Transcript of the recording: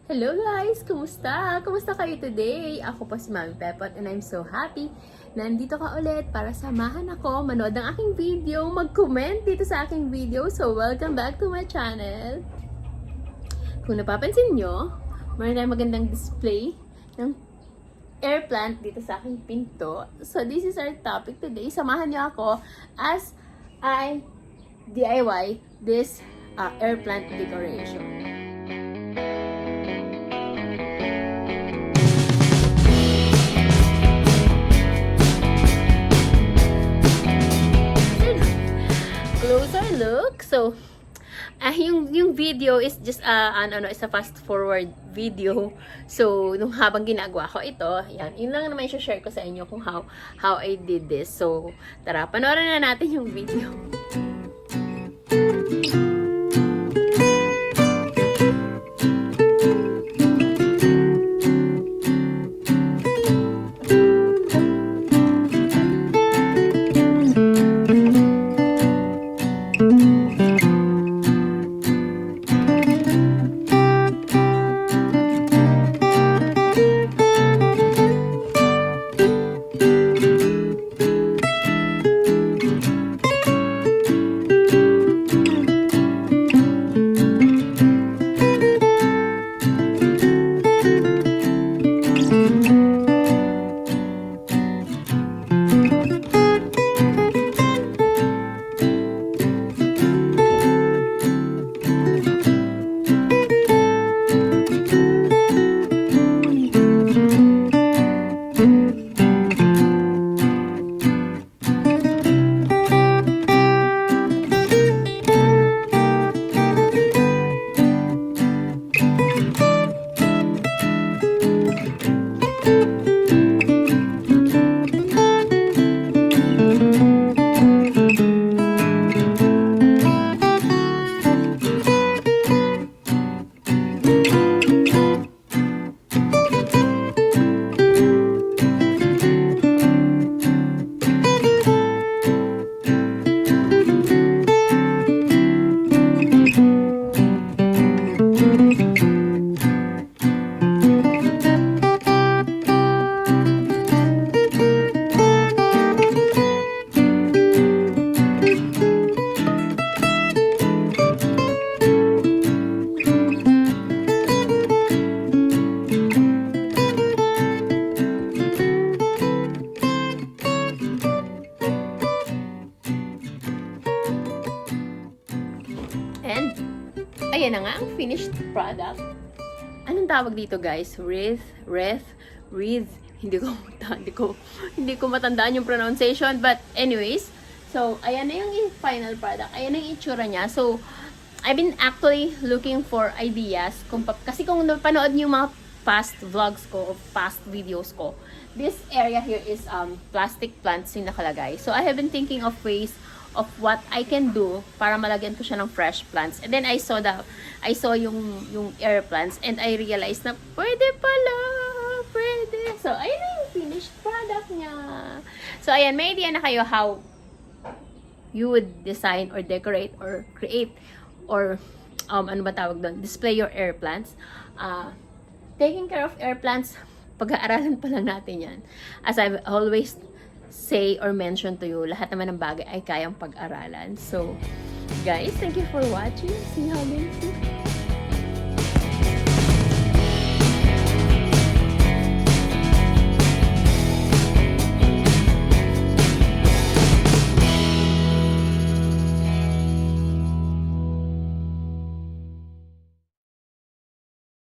Hello guys! Kumusta? Kumusta kayo today? Ako po si Mami Pehpot and I'm so happy na nandito ka ulit para samahan ako manood ng aking video, mag-comment dito sa aking video. So, welcome back to my channel. Kung napapansin nyo, meron tayong magandang display ng air plant dito sa aking pinto. So, this is our topic today. Samahan nyo ako as I DIY this air plant decoration. Closer look. So, yung video is just is a fast forward video. So, nung habang ginagawa ko ito, yun lang naman i-share ko sa inyo kung how I did this. So, tara, panoorin na natin yung video. And, ayan na nga ang finished product. Anong tawag dito guys? Wreath? Hindi ko matandaan yung pronunciation. But anyways, so, ayan na yung final product. Ayan na yung itsura niya. So, I've been actually looking for ideas. Kasi kung napanood niyo yung mga past vlogs ko o past videos ko, this area here is plastic plants yung nakalagay. So, I have been thinking of ways of what I can do para malagyan ko siya ng fresh plants. And then I saw yung air plants and I realized na pwede pala. So, ayun na yung finished product niya. So, ayan, may idea na kayo how you would design or decorate or create or ano ba tawag doon? Display your air plants. Taking care of air plants, pag-aaralan pa lang natin yan. As I've always say or mention to you, lahat naman ng bagay ay kayang pag-aralan. So, guys, thank you for watching. See you again soon.